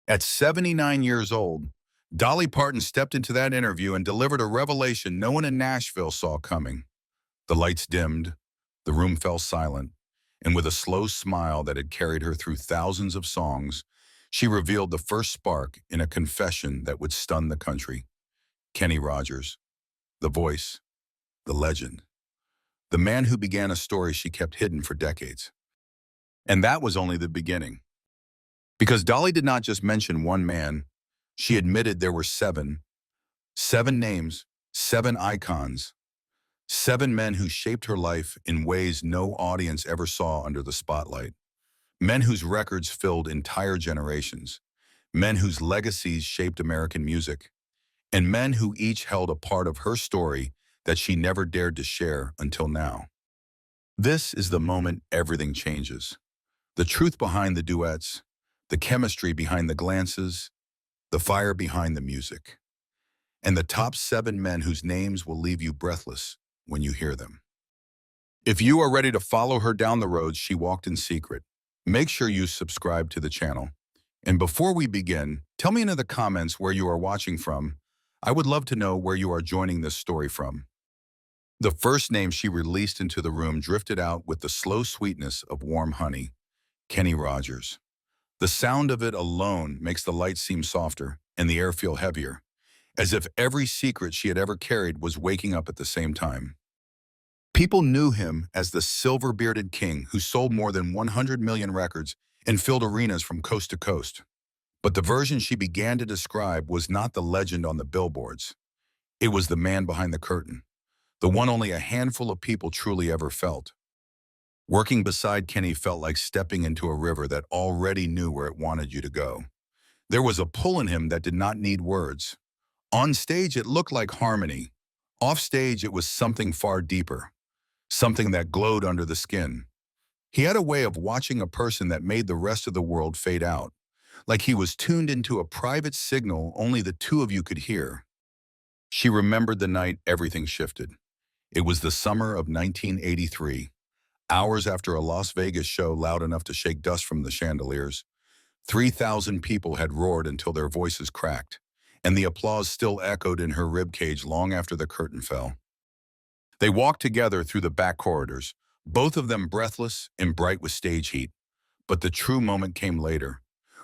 At 79 years old, Dolly Parton stepped into that interview and delivered a revelation no one in Nashville saw coming. The lights dimmed, the room fell silent, and with a slow smile that had carried her through thousands of songs, she revealed the first spark in a confession that would stun the country. Kenny Rogers, the voice, the legend, the man who began a story she kept hidden for decades. And that was only the beginning. Because Dolly did not just mention one man, she admitted there were seven names, seven icons, seven men who shaped her life in ways no audience ever saw under the spotlight. Men whose records filled entire generations, men whose legacies shaped American music, and men who each held a part of her story that she never dared to share until now. This is the moment everything changes. The truth behind the duets, the chemistry behind the glances, the fire behind the music, and the top seven men whose names will leave you breathless when you hear them. If you are ready to follow her down the roads she walked in secret, make sure you subscribe to the channel. And before we begin, tell me in the comments where you are watching from. I would love to know where you are joining this story from. The first name she released into the room drifted out with the slow sweetness of warm honey, Kenny Rogers. The sound of it alone makes the light seem softer and the air feel heavier, as if every secret she had ever carried was waking up at the same time. People knew him as the silver-bearded king who sold more than 100 million records and filled arenas from coast to coast. But the version she began to describe was not the legend on the billboards. It was the man behind the curtain, the one only a handful of people truly ever felt. Working beside Kenny felt like stepping into a river that already knew where it wanted you to go. There was a pull in him that did not need words. On stage, it looked like harmony. Off stage, it was something far deeper, something that glowed under the skin. He had a way of watching a person that made the rest of the world fade out, like he was tuned into a private signal only the two of you could hear. She remembered the night everything shifted. It was the summer of 1983. Hours after a Las Vegas show loud enough to shake dust from the chandeliers, 3,000 people had roared until their voices cracked, and the applause still echoed in her ribcage long after the curtain fell. They walked together through the back corridors, both of them breathless and bright with stage heat. But the true moment came later,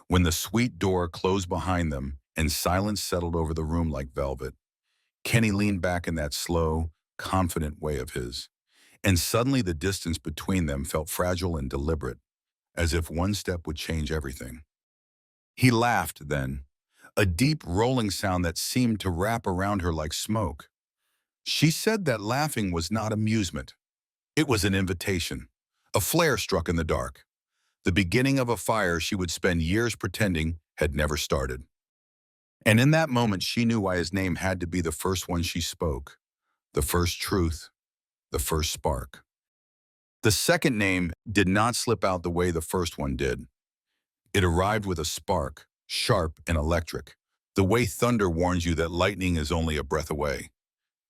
when the suite door closed behind them and silence settled over the room like velvet. Kenny leaned back in that slow, confident way of his, and suddenly the distance between them felt fragile and deliberate, as if one step would change everything. He laughed then, a deep rolling sound that seemed to wrap around her like smoke. She said that laughing was not amusement. It was an invitation. A flare struck in the dark, the beginning of a fire she would spend years pretending had never started. And in that moment, she knew why his name had to be the first one she spoke, the first truth, the first spark. The second name did not slip out the way the first one did. It arrived with a spark, sharp and electric, the way thunder warns you that lightning is only a breath away.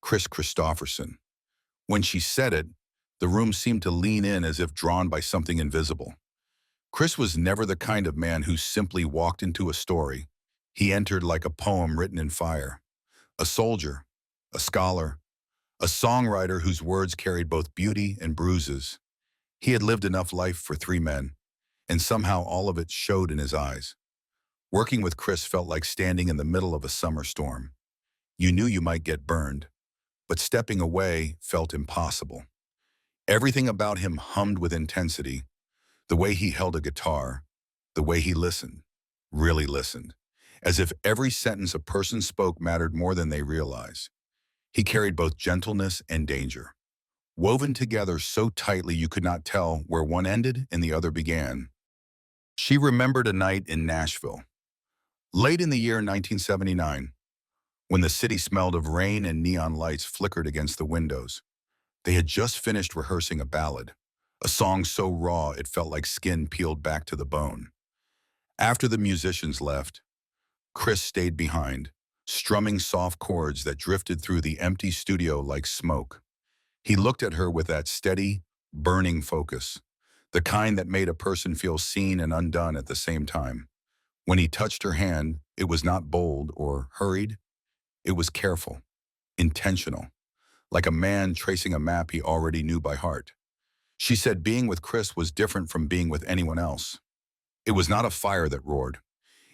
Kris Kristofferson. When she said it, the room seemed to lean in as if drawn by something invisible. Kris was never the kind of man who simply walked into a story. He entered like a poem written in fire. A soldier, a scholar, a songwriter whose words carried both beauty and bruises. He had lived enough life for three men, and somehow all of it showed in his eyes. Working with Kris felt like standing in the middle of a summer storm. You knew you might get burned, but stepping away felt impossible. Everything about him hummed with intensity. The way he held a guitar, the way he listened, really listened, as if every sentence a person spoke mattered more than they realized. He carried both gentleness and danger, woven together so tightly you could not tell where one ended and the other began. She remembered a night in Nashville, late in the year 1979, when the city smelled of rain and neon lights flickered against the windows. They had just finished rehearsing a ballad, a song so raw it felt like skin peeled back to the bone. After the musicians left, Kris stayed behind, strumming soft chords that drifted through the empty studio like smoke. He looked at her with that steady, burning focus, the kind that made a person feel seen and undone at the same time. When he touched her hand, it was not bold or hurried. It was careful, intentional, like a man tracing a map he already knew by heart. She said being with Chris was different from being with anyone else. It was not a fire that roared.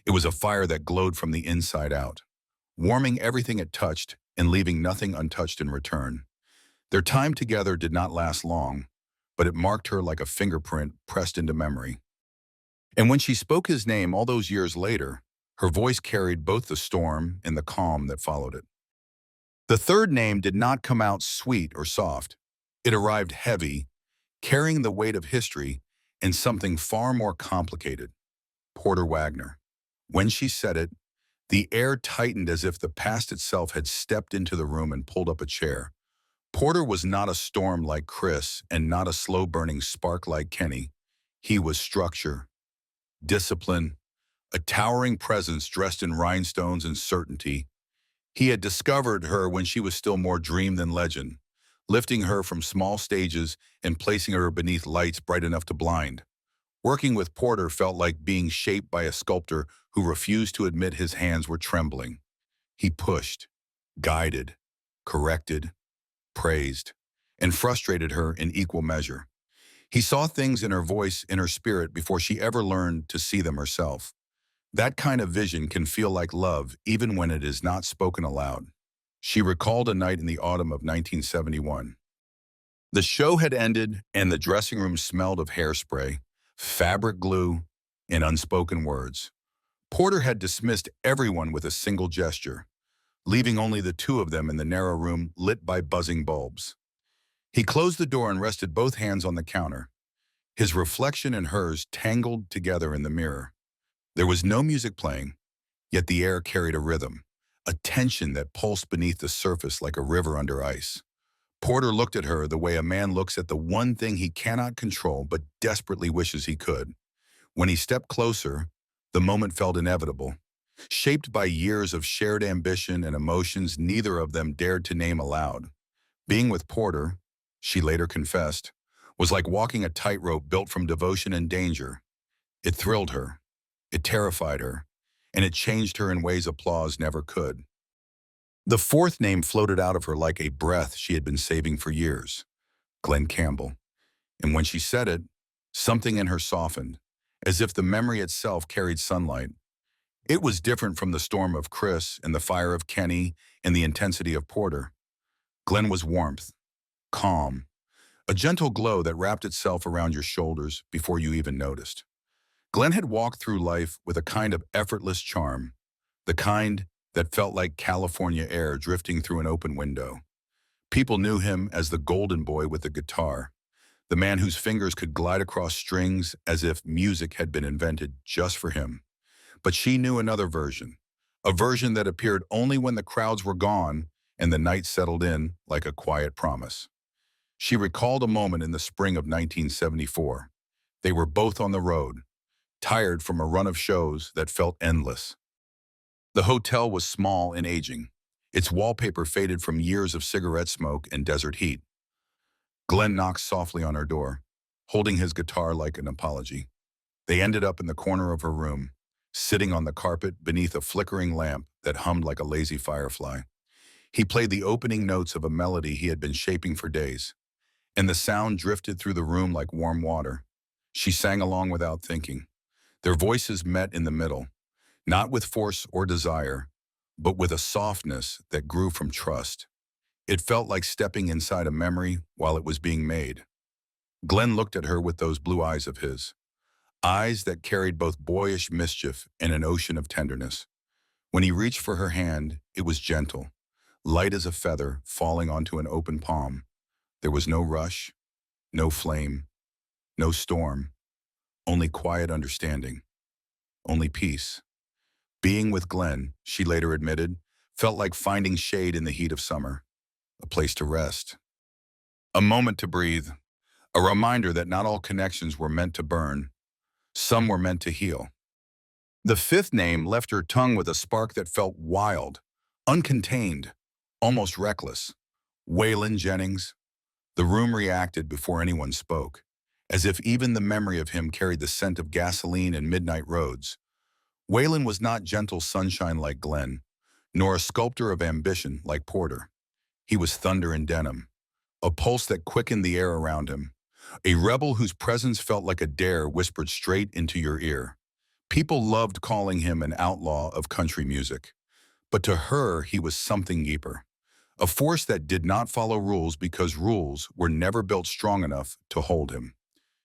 It was a fire that glowed from the inside out, warming everything it touched and leaving nothing untouched in return. Their time together did not last long, but it marked her like a fingerprint pressed into memory. And when she spoke his name all those years later, her voice carried both the storm and the calm that followed it. The third name did not come out sweet or soft. It arrived heavy, carrying the weight of history and something far more complicated: Porter Wagner. When she said it, the air tightened as if the past itself had stepped into the room and pulled up a chair. Porter was not a storm like Chris and not a slow-burning spark like Kenny. He was structure, discipline, a towering presence dressed in rhinestones and certainty. He had discovered her when she was still more dream than legend, lifting her from small stages and placing her beneath lights bright enough to blind. Working with Porter felt like being shaped by a sculptor who refused to admit his hands were trembling. He pushed, guided, corrected, praised, and frustrated her in equal measure. He saw things in her voice, in her spirit, before she ever learned to see them herself. That kind of vision can feel like love even when it is not spoken aloud. She recalled a night in the autumn of 1971. The show had ended and the dressing room smelled of hairspray, fabric glue, and unspoken words. Porter had dismissed everyone with a single gesture, leaving only the two of them in the narrow room lit by buzzing bulbs. He closed the door and rested both hands on the counter, his reflection and hers tangled together in the mirror. There was no music playing, yet the air carried a rhythm, a tension that pulsed beneath the surface like a river under ice. Porter looked at her the way a man looks at the one thing he cannot control but desperately wishes he could. When he stepped closer, the moment felt inevitable. Shaped by years of shared ambition and emotions neither of them dared to name aloud. Being with Porter, she later confessed, was like walking a tightrope built from devotion and danger. It thrilled her, it terrified her, and it changed her in ways applause never could. The fourth name floated out of her like a breath she had been saving for years: Glenn Campbell. And when she said it, something in her softened, as if the memory itself carried sunlight. It was different from the storm of Chris and the fire of Kenny and the intensity of Porter. Glenn was warmth, calm, a gentle glow that wrapped itself around your shoulders before you even noticed. Glenn had walked through life with a kind of effortless charm, the kind that felt like California air drifting through an open window. People knew him as the golden boy with the guitar, the man whose fingers could glide across strings as if music had been invented just for him. But she knew another version, a version that appeared only when the crowds were gone and the night settled in like a quiet promise. She recalled a moment in the spring of 1974. They were both on the road, tired from a run of shows that felt endless. The hotel was small and aging, its wallpaper faded from years of cigarette smoke and desert heat. Glenn knocked softly on her door, holding his guitar like an apology. They ended up in the corner of her room, sitting on the carpet beneath a flickering lamp that hummed like a lazy firefly. He played the opening notes of a melody he had been shaping for days, and the sound drifted through the room like warm water. She sang along without thinking. Their voices met in the middle, not with force or desire, but with a softness that grew from trust. It felt like stepping inside a memory while it was being made. Glenn looked at her with those blue eyes of his, eyes that carried both boyish mischief and an ocean of tenderness. When he reached for her hand, it was gentle, light as a feather falling onto an open palm. There was no rush, no flame, no storm, only quiet understanding, only peace. Being with Glenn, she later admitted, felt like finding shade in the heat of summer, a place to rest, a moment to breathe, a reminder that not all connections were meant to burn. Some were meant to heal. The fifth name left her tongue with a spark that felt wild, uncontained, almost reckless. Waylon Jennings. The room reacted before anyone spoke, as if even the memory of him carried the scent of gasoline and midnight roads. Waylon was not gentle sunshine like Glenn, nor a sculptor of ambition like Porter. He was thunder in denim, a pulse that quickened the air around him, a rebel whose presence felt like a dare whispered straight into your ear. People loved calling him an outlaw of country music, but to her he was something deeper, a force that did not follow rules because rules were never built strong enough to hold him.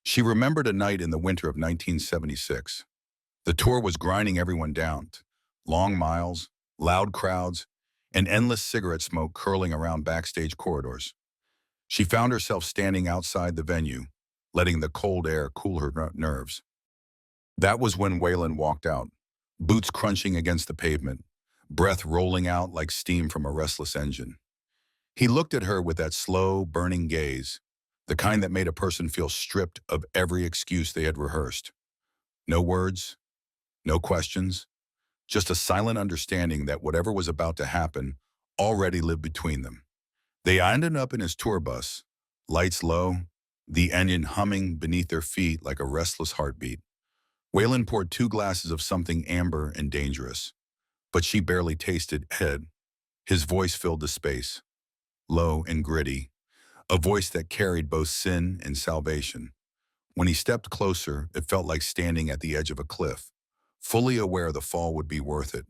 She remembered a night in the winter of 1976. The tour was grinding everyone down. Long miles, loud crowds, and endless cigarette smoke curling around backstage corridors. She found herself standing outside the venue, letting the cold air cool her nerves. That was when Waylon walked out, boots crunching against the pavement, breath rolling out like steam from a restless engine. He looked at her with that slow, burning gaze, the kind that made a person feel stripped of every excuse they had rehearsed. No words, no questions, just a silent understanding that whatever was about to happen already lived between them. They ended up in his tour bus, lights low, the engine humming beneath their feet like a restless heartbeat. Waylon poured 2 glasses of something amber and dangerous, but she barely tasted it. His voice filled the space, low and gritty, a voice that carried both sin and salvation. When he stepped closer, it felt like standing at the edge of a cliff, fully aware the fall would be worth it.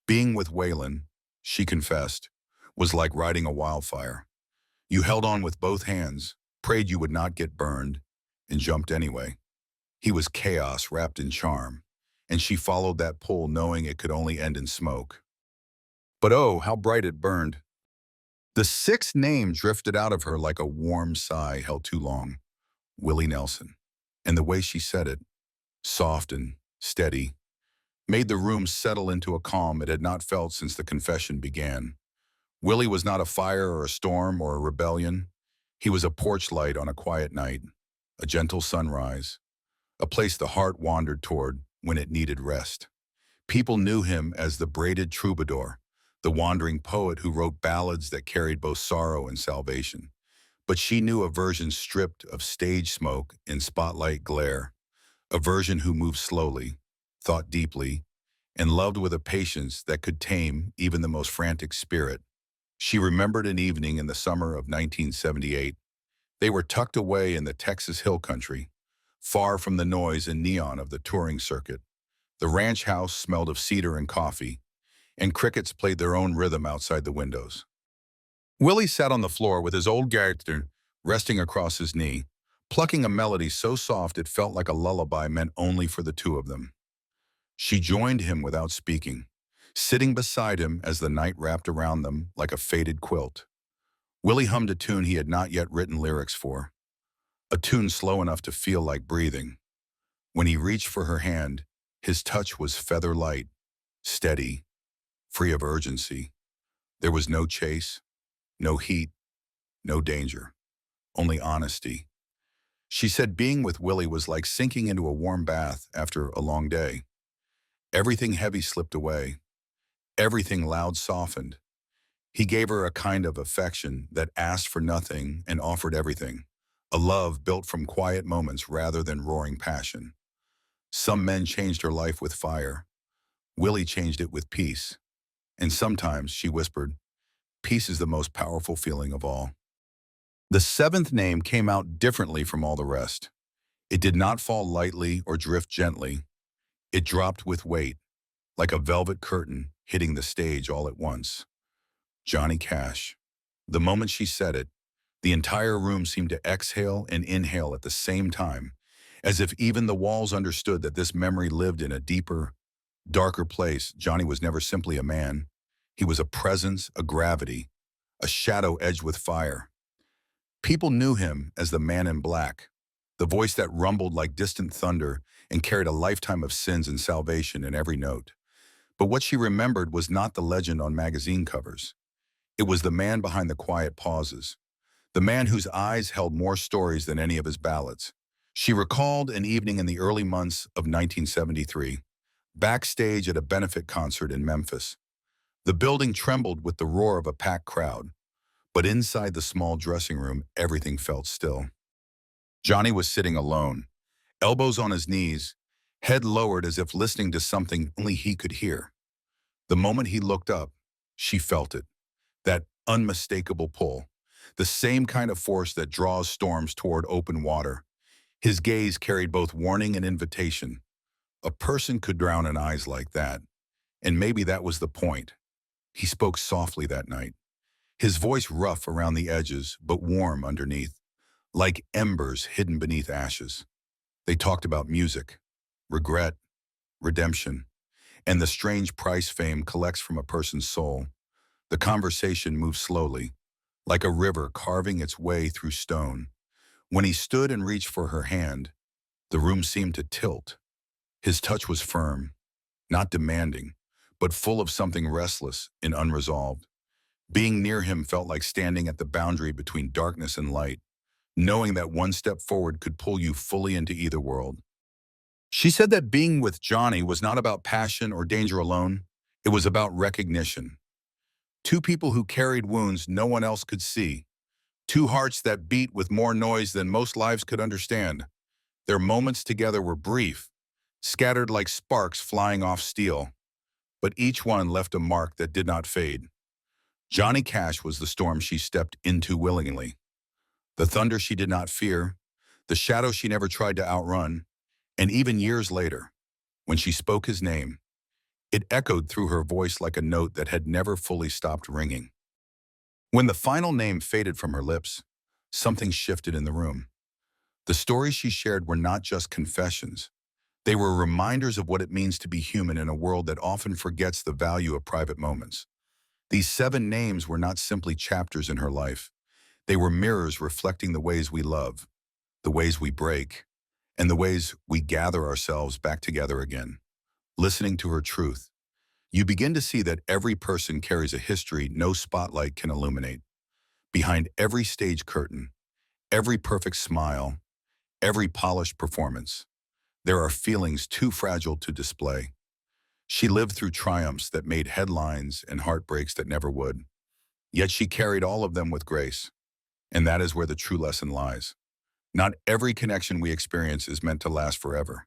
Being with Waylon, she confessed, was like riding a wildfire. You held on with both hands, prayed you would not get burned, and jumped anyway. He was chaos wrapped in charm, and she followed that pull knowing it could only end in smoke. But oh, how bright it burned. The sixth name drifted out of her like a warm sigh held too long. Willie Nelson. And the way she said it, soft and steady, made the room settle into a calm it had not felt since the confession began. Willie was not a fire or a storm or a rebellion. He was a porch light on a quiet night, a gentle sunrise, a place the heart wandered toward when it needed rest. People knew him as the braided troubadour, the wandering poet who wrote ballads that carried both sorrow and salvation. But she knew a version stripped of stage smoke and spotlight glare, a version who moved slowly, thought deeply, and loved with a patience that could tame even the most frantic spirit. She remembered an evening in the summer of 1978. They were tucked away in the Texas hill country, far from the noise and neon of the touring circuit. The ranch house smelled of cedar and coffee, and crickets played their own rhythm outside the windows. Willie sat on the floor with his old guitar resting across his knee, plucking a melody so soft it felt like a lullaby meant only for the two of them. She joined him without speaking, sitting beside him as the night wrapped around them like a faded quilt. Willie hummed a tune he had not yet written lyrics for, a tune slow enough to feel like breathing. When he reached for her hand, his touch was feather light, steady, free of urgency. There was no chase, no heat, no danger, only honesty. She said being with Willie was like sinking into a warm bath after a long day. Everything heavy slipped away. Everything loud softened. He gave her a kind of affection that asked for nothing and offered everything, a love built from quiet moments rather than roaring passion. Some men changed her life with fire. Willie changed it with peace. And sometimes, she whispered, peace is the most powerful feeling of all. The seventh name came out differently from all the rest. It did not fall lightly or drift gently. It dropped with weight, like a velvet curtain hitting the stage all at once. Johnny Cash. The moment she said it, the entire room seemed to exhale and inhale at the same time, as if even the walls understood that this memory lived in a deeper, darker place. Johnny was never simply a man. He was a presence, a gravity, a shadow edged with fire. People knew him as the man in black, the voice that rumbled like distant thunder and carried a lifetime of sins and salvation in every note. But what she remembered was not the legend on magazine covers. It was the man behind the quiet pauses, the man whose eyes held more stories than any of his ballads. She recalled an evening in the early months of 1973, backstage at a benefit concert in Memphis. The building trembled with the roar of a packed crowd, but inside the small dressing room, everything felt still. Johnny was sitting alone, elbows on his knees, head lowered as if listening to something only he could hear. The moment he looked up, she felt it, that unmistakable pull, the same kind of force that draws storms toward open water. His gaze carried both warning and invitation. A person could drown in eyes like that, and maybe that was the point. He spoke softly that night, his voice rough around the edges but warm underneath, like embers hidden beneath ashes. They talked about music, regret, redemption, and the strange price fame collects from a person's soul. The conversation moved slowly, like a river carving its way through stone. When he stood and reached for her hand, the room seemed to tilt. His touch was firm, not demanding, but full of something restless and unresolved. Being near him felt like standing at the boundary between darkness and light, knowing that one step forward could pull you fully into either world. She said that being with Johnny was not about passion or danger alone. It was about recognition. Two people who carried wounds no one else could see. Two hearts that beat with more noise than most lives could understand. Their moments together were brief, scattered like sparks flying off steel, but each one left a mark that did not fade. Johnny Cash was the storm she stepped into willingly, the thunder she did not fear, the shadow she never tried to outrun, and even years later, when she spoke his name, it echoed through her voice like a note that had never fully stopped ringing. When the final name faded from her lips, something shifted in the room. The stories she shared were not just confessions. They were reminders of what it means to be human in a world that often forgets the value of private moments. These 7 names were not simply chapters in her life. They were mirrors reflecting the ways we love, the ways we break, and the ways we gather ourselves back together again. Listening to her truth, you begin to see that every person carries a history no spotlight can illuminate. Behind every stage curtain, every perfect smile, every polished performance, there are feelings too fragile to display. She lived through triumphs that made headlines and heartbreaks that never would. Yet she carried all of them with grace. And that is where the true lesson lies. Not every connection we experience is meant to last forever.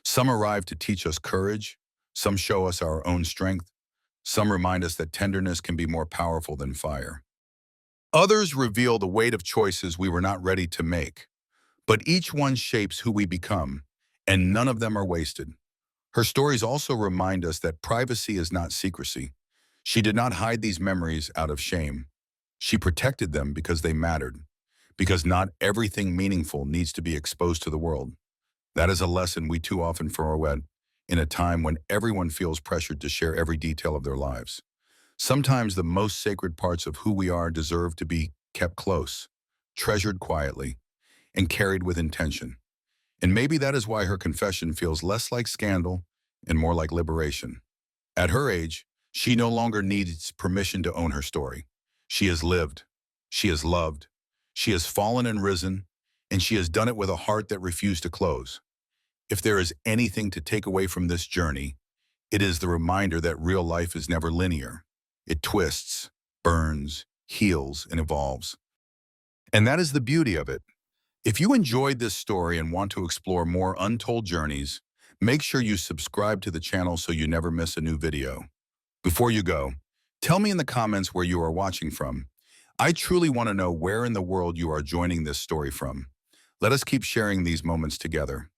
Some arrive to teach us courage, some show us our own strength, some remind us that tenderness can be more powerful than fire. Others reveal the weight of choices we were not ready to make, but each one shapes who we become, and none of them are wasted. Her stories also remind us that privacy is not secrecy. She did not hide these memories out of shame. She protected them because they mattered, because not everything meaningful needs to be exposed to the world. That is a lesson we too often forget in a time when everyone feels pressured to share every detail of their lives. Sometimes the most sacred parts of who we are deserve to be kept close, treasured quietly, and carried with intention. And maybe that is why her confession feels less like scandal and more like liberation. At her age, she no longer needs permission to own her story. She has lived, she has loved, she has fallen and risen, and she has done it with a heart that refused to close. If there is anything to take away from this journey, it is the reminder that real life is never linear. It twists, burns, heals, and evolves. And that is the beauty of it. If you enjoyed this story and want to explore more untold journeys, make sure you subscribe to the channel so you never miss a new video. Before you go, tell me in the comments where you are watching from. I truly want to know where in the world you are joining this story from. Let us keep sharing these moments together.